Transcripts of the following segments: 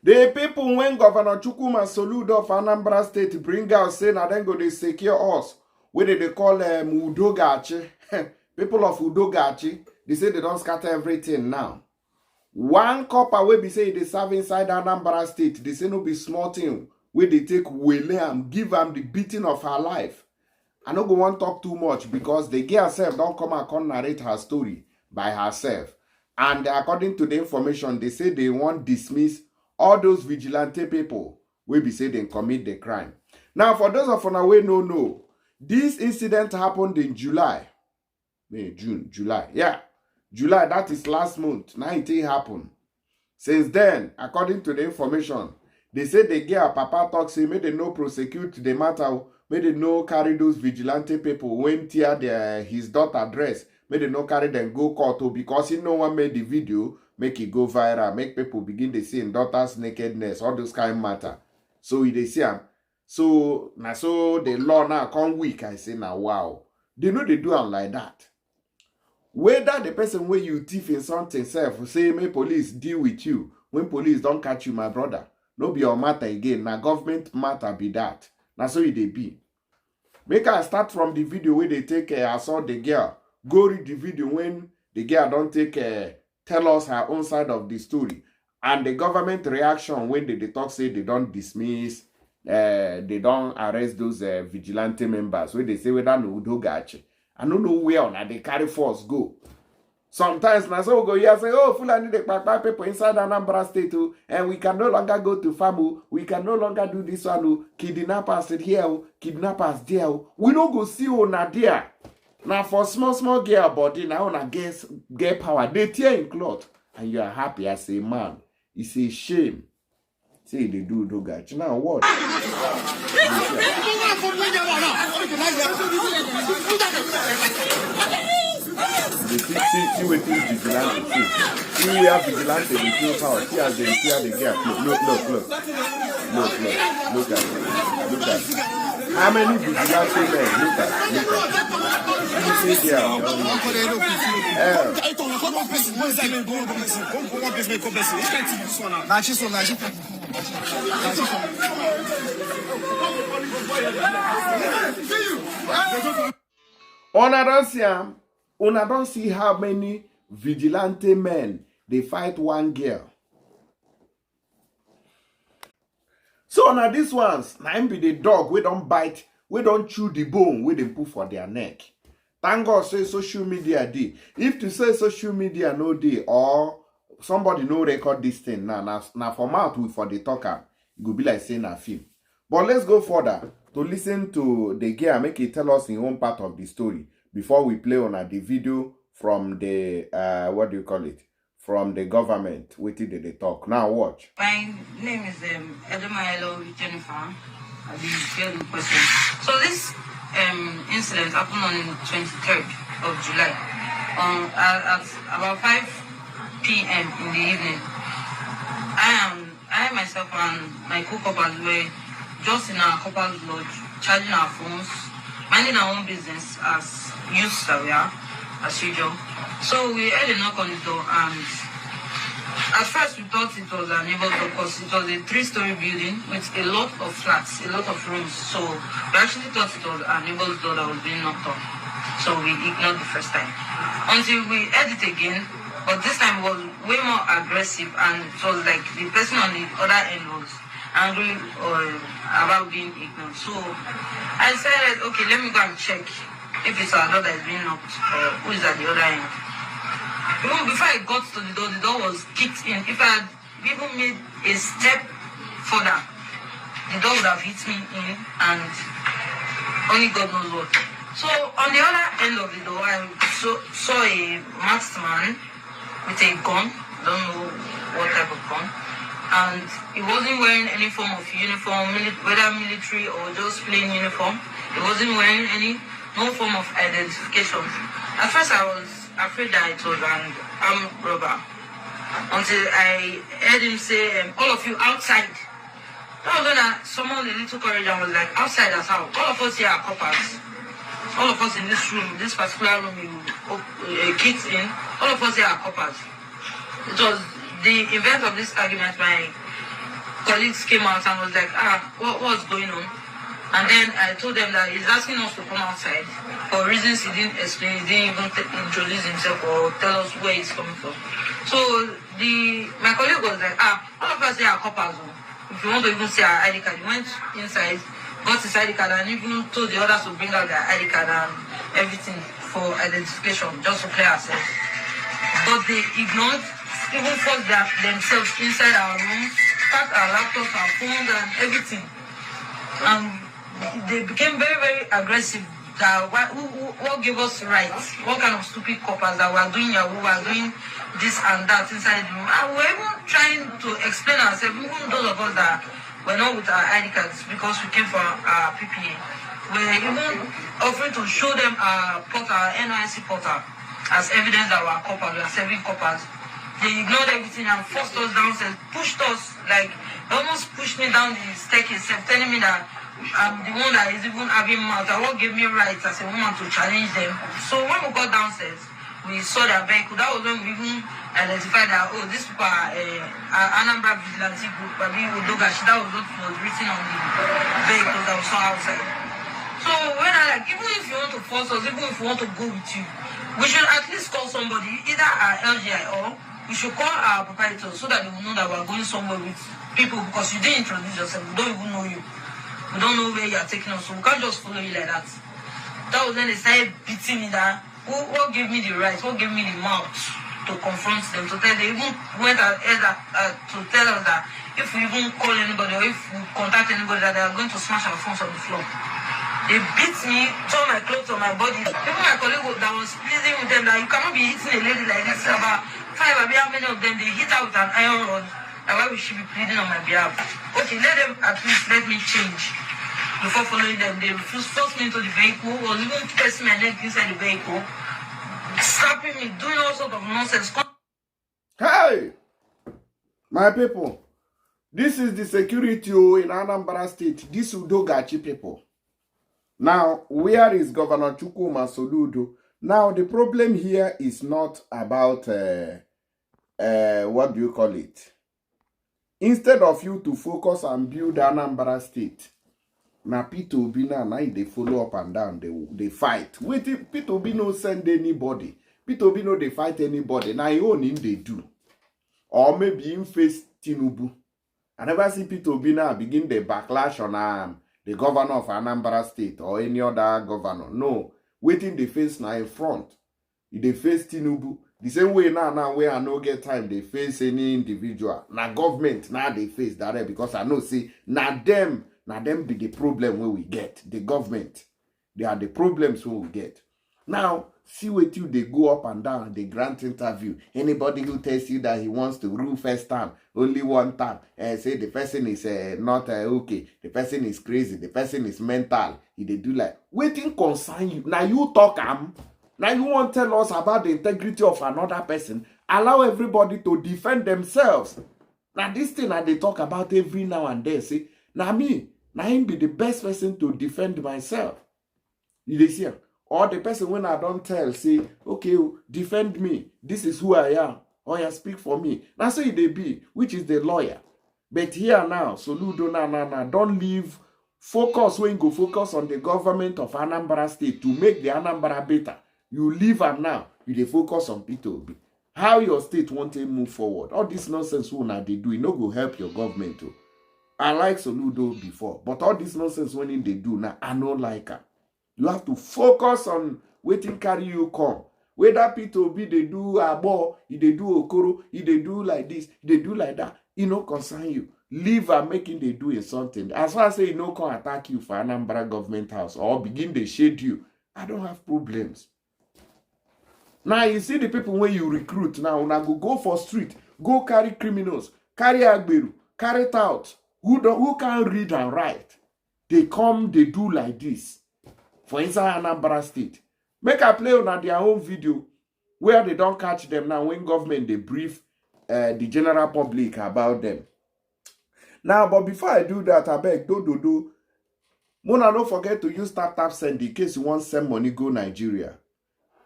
The people when Governor Gov Soludo of Anambra State bring out saying na then go they secure us. What they call Udogachi. People of Udogachi, they say they don't scatter everything now. One copper will be say they serve inside Anambra State. They say no be small thing. Where they take William, give them the beating of her life. I no go want talk too much because the girl herself don't come and come narrate her story by herself. And according to the information, they say they want dismiss all those vigilante people will be say they commit the crime. Now, for those of you who know, this incident happened in July. July. Yeah. July, that is last month. Now it happened. Since then, according to the information, they say the girl, Papa talks, say, may they no prosecute the matter, may they no carry those vigilante people when tear his daughter dress, may they no carry them go court because he no one made the video, make it go viral, make people begin to see in daughter's nakedness, all those kind of matter. So they say, so now so the law now come weak. I say now wow. They know they do it like that. Whether the person where you thief in something self say may police deal with you when police don't catch you, my brother. No be your matter again. Now government matter be that. Now so it they be. Make I start from the video where they take I saw the girl. Go read the video when the girl don't take tell us her own side of the story. And the government reaction when they talk say they don't dismiss, they don't arrest those vigilante members. When they say whether no Udogachi. I don't know where now they carry force go. Sometimes now so go here say, oh, Fulani the Papa people inside Anambra State, and we can no longer go to farm, we can no longer do this one, kidnappers here, kidnappers there. We don't go see on there. Now for small girl body, now on get power, they tear in cloth, and you are happy as a man. It's a shame. Say they do Udogachi. Now what? See what things vigilante see. See we have vigilante with no power. See as they tear the gap. Look at it. How many vigilante men? Look at you see there. Una don't see how many vigilante men they fight one girl. So now these ones, now be the dog, we don't bite, we don't chew the bone, we they put for their neck. Thank God say social media day. If to say social media no day or somebody no record this thing now for mouth for the talker, it could be like saying a film. But let's go further to listen to the girl, make it tell us in one part of the story before we play on the video from the what do you call it? From the government. Wait till they talk. Now watch. My name is Edomaelo Jennifer. I'll be fair the question. So this incident happened on the 23rd of July. At about 5 p.m. in the evening. I myself and my co-couples were just in our couples lodge, charging our phones, minding our own business as youths that we are, as usual. So we heard a knock on the door, and at first we thought it was a neighbor's door because it was a 3-story building with a lot of flats, a lot of rooms. So we actually thought it was a neighbor's door that was being knocked on. So we ignored the first time. Until we heard it again, but this time it was way more aggressive, and it was like the person on the other end was angry about being ignored. So I said, okay, let me go and check if it's our door that is being knocked, who is at the other end. Even before I got to the door was kicked in. If I had even made a step further, the door would have hit me in, and only God knows what. So on the other end of the door, I saw a masked man with a gun. I don't know what type of gun. And he wasn't wearing any form of uniform, whether military or just plain uniform. He wasn't wearing no form of identification. At first I was afraid that it was an armed robber, until I heard him say, all of you outside. That was when I summoned a little courage and was like, outside as how? All of us here are coppers. All of us in this room, this particular room you kids in, all of us here are coppers. It was the event of this argument, my colleagues came out and was like, what's going on? And then I told them that he's asking us to come outside for reasons he didn't explain. He didn't even introduce himself or tell us where he's coming from. So my colleague was like, all of us here are coppers. If you want to even see our ID card, he went inside, got his ID card, and even told the others to bring out their ID card and everything for identification, just to clear ourselves. But they ignored, even forced themselves inside our rooms, packed our laptops, our phones, and everything. They became very, very aggressive. What gave us rights? What kind of stupid coppers that were doing Yahoo, were doing this and that inside the room? And we were even trying to explain ourselves, even those of us that were not with our ID cards because we came from our PPA. We were even offering to show them our portal, our NYC portal, as evidence that we are coppers, we are serving coppers. They ignored everything and forced us downstairs, pushed us, like, almost pushed me down the staircase, telling me that I'm the one that is even having mouth. What gave me rights as a woman to challenge them. So when we got downstairs, we saw their vehicle. That was when we even identified that, these people are Anambra vigilante group, maybe Udogachi. That was what was written on the vehicle that we saw outside. So when even if you want to force us, even if we want to go with you, we should at least call somebody, either our LGI or we should call our proprietors so that they will know that we're going somewhere with people, because you didn't introduce yourself. We don't even know you. We don't know where you are taking us, so we can't just follow you like that. That was when they started beating me that, what gave me the right, what gave me the mouth to confront them, to tell them, even went ahead to tell us that if we even call anybody or if we contact anybody, that they are going to smash our phones on the floor. They beat me, tore my clothes on my body. Even my colleague that was pleading with them that you cannot be hitting a lady like this. About 5, how many of them, they hit her with an iron rod. And why would she be pleading on my behalf? Okay, let them at least let me change before following them. They forced me into the vehicle, or even pressing my neck inside the vehicle, slapping me, doing all sorts of nonsense. Hey, my people, this is the security in Anambra State. This Udogachi people. Now, where is Governor Gov Soludo? Now, the problem here is not about what do you call it? Instead of you to focus and build Anambra State, now Peter Obi now they follow up and down, they fight. Wait, Peter Obi no send anybody. Peter Obi no they fight anybody. Now he own him they do. Or maybe him face Tinubu. I never see Peter Obi now begin the backlash on the governor of Anambra State or any other governor. No, waiting the face now in front. They face Tinubu. The same way now where I no get time, they face any individual. Now government, now they face that because I know see, now them be the problem where we get. The government, they are the problems where we get. Now, see what you they go up and down, they grant interview. Anybody who tells you that he wants to rule first time, only one time, say the person is not okay, the person is crazy, the person is mental. They do like, waiting concern you. Now you talk now you want to tell us about the integrity of another person. Allow everybody to defend themselves. Now this thing that they talk about every now and then, say, now me, now him be the best person to defend myself. You see, or the person when I don't tell, say, okay, defend me. This is who I am. Or you speak for me. Now say they be, which is the lawyer. But here now, Soludo now, don't leave focus when you go focus on the government of Anambra State to make the Anambra better. You leave am now, you dey focus on Peter Obi. How your state want to move forward? All this nonsense when they do, it no go help your government too. I like Soludo before, but all this nonsense when they do now, I no like her. You have to focus on waiting carry you come. Whether Peter Obi they do abo, they do okoro, they do like this, they do like that, it no concern you. Leave and making they do something. As far as say no can attack you for Anambra government house or begin they shade you, I don't have problems. Now you see the people when you recruit now go for street, go carry criminals, carry agberu, carry tout. Who can read and write? They come, they do like this. For inside Anambra State. Make a play on their own video where they don't catch them now when government they brief the general public about them. Now, but before I do that, I beg do. Mona, don't forget to use tap send in case you want send money go Nigeria.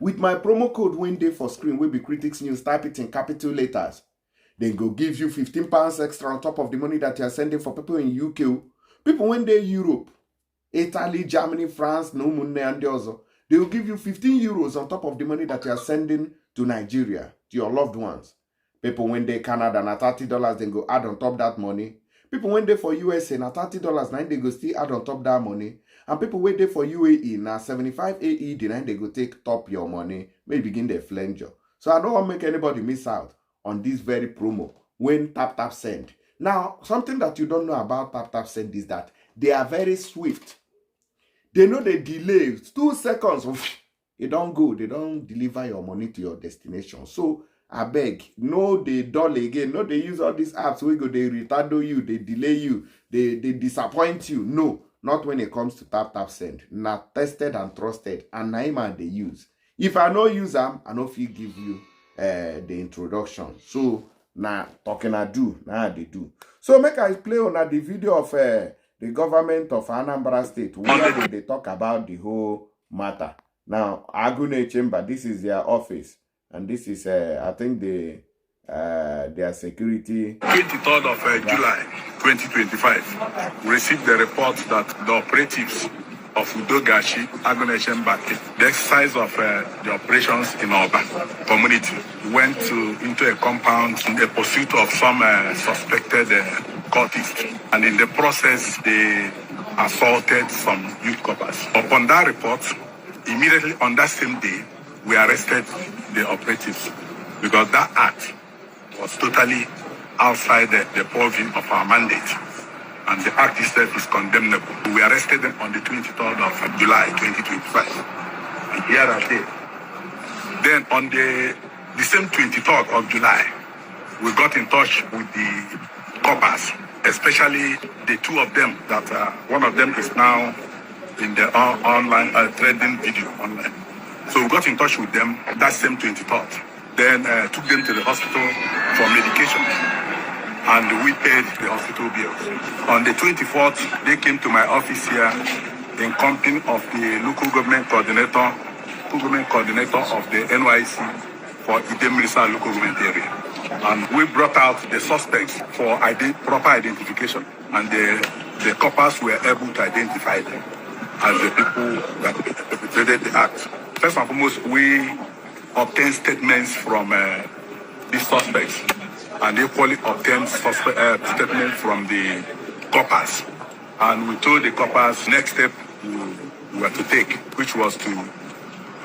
With my promo code when day for screen will be Critics News, type it in capital letters. They go give you £15 extra on top of the money that you are sending for people in UK. People when they Europe, Italy, Germany, France, no money and also. They will give you 15 euros on top of the money that you are sending to Nigeria, to your loved ones. People when they Canada, na $30, then go add on top that money. People when they for USA, na $30, now they go still add on top that money. And people when they for UAE, na 75 AE, then they go take top your money, maybe begin their flange. So I don't want to make anybody miss out on this very promo when tap send. Now, something that you don't know about tap send is that they are very swift. They know they delay 2 seconds. It don't go. They don't deliver your money to your destination. So I beg, no, they dull again. No, they use all these apps. We go, they retard you, they delay you, they disappoint you. No, not when it comes to tap send. Not tested and trusted, and Naima they use. If I no use them, I no fit give you the introduction. So now talking I do, now they do. So make I play on the video of the government of Anambra State where they talk about the whole matter. Now Agune Chamber, this is their office, and this is I think their security. 23rd of July 2025, we received the report that the operatives of Udogachi, Agune Chamber, the exercise of the operations in our community, went into a compound in the pursuit of some suspected cultists, and in the process they assaulted some youth coppers. Upon that report, immediately on that same day, we arrested the operatives because that act was totally outside the purview of our mandate, and the act itself is condemnable. We arrested them on the 23rd of July 2025. And here are they. Then on the same 23rd of July, we got in touch with the coppers, especially the two of them that one of them is now in the online trading video online. So we got in touch with them that same 23rd. Then took them to the hospital for medication, and we paid the hospital bills. On the 24th, they came to my office here in company of the local government coordinator of the NYC for Idemrisa local government area. And we brought out the suspects for proper identification, and the coppers were able to identify them as the people that perpetrated the act. First and foremost, we obtained statements from these suspects, and equally obtained statements from the coppers. And we told the coppers next step we were to take, which was to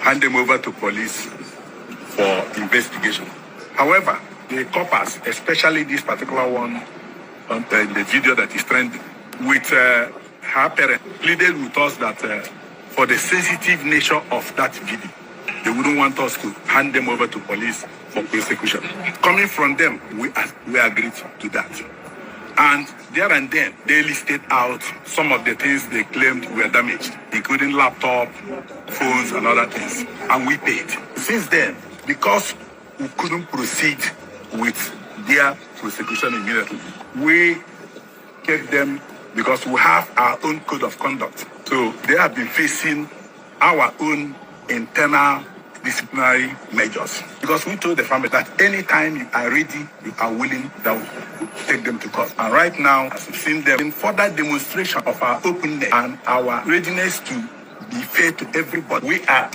hand them over to police for investigation. However, the coppers, especially this particular one on the video that is trending, with her parent, pleaded with us that for the sensitive nature of that video, they wouldn't want us to hand them over to police for prosecution. Coming from them, we agreed to that. And there and then, they listed out some of the things they claimed were damaged, including laptop, phones, and other things. And we paid. Since then, because we couldn't proceed with their prosecution immediately, we kept them because we have our own code of conduct. So they have been facing our own internal disciplinary measures, because we told the family that anytime you are ready, you are willing, that we take them to court. And right now, as you've seen them, in further demonstration of our openness and our readiness to be fair to everybody, we are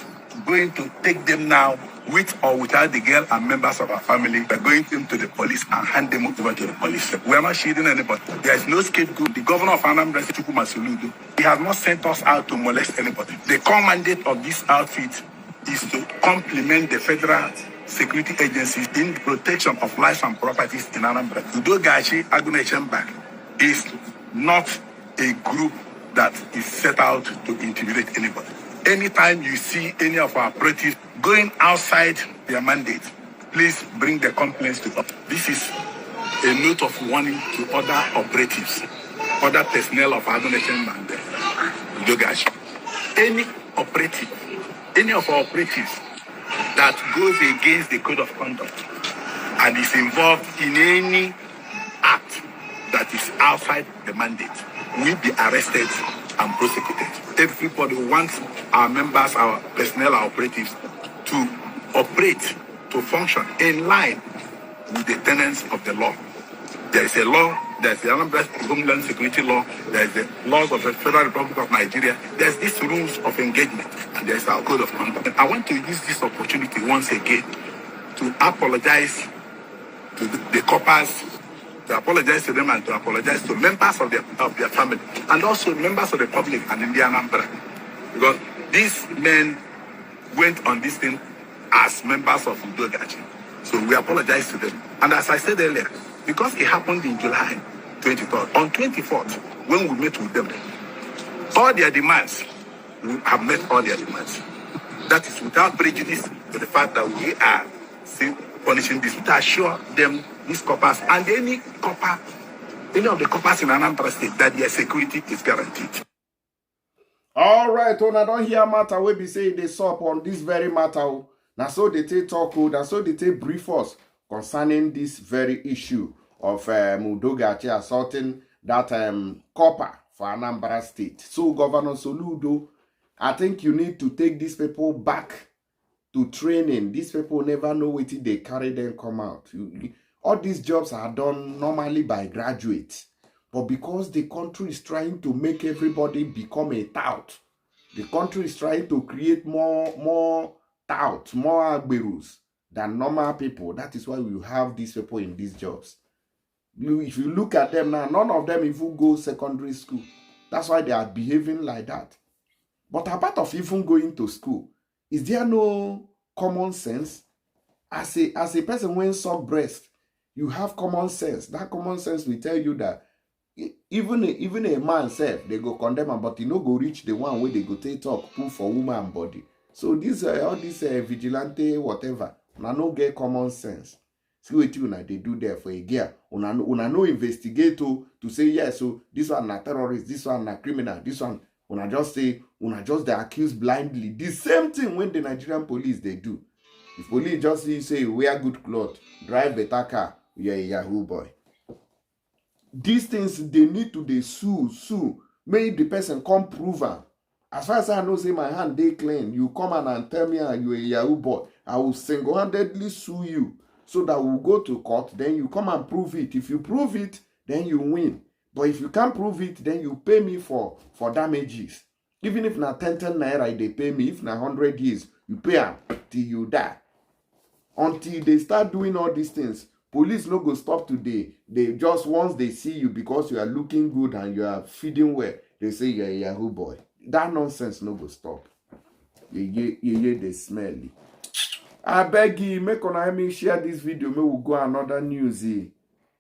going to take them now, with or without the girl and members of our family. We're going into the police and hand them over to the police. We are not shielding anybody. There is no scapegoat. The governor of Anambra, Gov Soludo, he has not sent us out to molest anybody. The core mandate of this outfit is to complement the federal security agencies in the protection of lives and properties in Anambra. Udogachi Agune Chamber is not a group that is set out to intimidate anybody. Anytime you see any of our operatives going outside their mandate, please bring the complaints to us. This is a note of warning to other operatives, other personnel of Agune Chamber and Udogachi. Any of our operatives that goes against the code of conduct and is involved in any act that is outside the mandate will be arrested and prosecuted. Everybody wants our members, our personnel, our operatives to operate, to function in line with the tenets of the law. There is a law, there's the Anambra Homeland Security Law, there's the laws of the Federal Republic of Nigeria, there's these rules of engagement, and there's our code of conduct. I want to use this opportunity once again to apologize to the coppers, to apologize to them and to apologize to members of their family, and also members of the public and in the Anambra. Because these men went on this thing as members of Udogachi. So we apologize to them. And as I said earlier, because it happened in July 23rd, on 24th, when we met with them, all their demands, we have met all their demands. That is without prejudice to the fact that we are still punishing this, to assure them, these coppers, and any of the coppers in Anambra State, that their security is guaranteed. All right, when I don't hear matter, we be saying they sup on this very matter. Now so they take talk, now so they take brief us concerning this very issue of Udogachi assaulting that copper for Anambra State. So Governor Soludo, I think you need to take these people back to training. These people never know what they carry them come out. All these jobs are done normally by graduates. But because the country is trying to make everybody become a tout, the country is trying to create more tout, more agberus than normal people. That is why we have these people in these jobs. If you look at them now, none of them even go secondary school. That's why they are behaving like that. But apart of even going to school, is there no common sense? As a person when suck breast, you have common sense. That common sense will tell you that even a man self, they go condemn him, but he no go reach the one where they go take talk, pull for woman body. So this all this vigilante whatever, una no get common sense. See what you they do there for a year. Una no investigate to say yes, so this one na terrorist, this one na criminal, this one una just say they accuse blindly. The same thing when the Nigerian police they do. If police just say wear good clothes, drive better car, you're a Yahoo boy. These things they need to they sue. Make the person come prove am. As far as I know, say my hand they clean. You come and tell me you a Yahoo boy. I will single-handedly sue you so that we'll go to court. Then you come and prove it. If you prove it, then you win. But if you can't prove it, then you pay me for damages. Even if na 10 naira they pay me, if na 100 years, you pay am till you die. Until they start doing all these things, police no go stop today. They just once they see you because you are looking good and you are feeding well, they say you're a Yahoo boy. That nonsense no go stop. They smelly. I beg you, make on me share this video. May we go another news.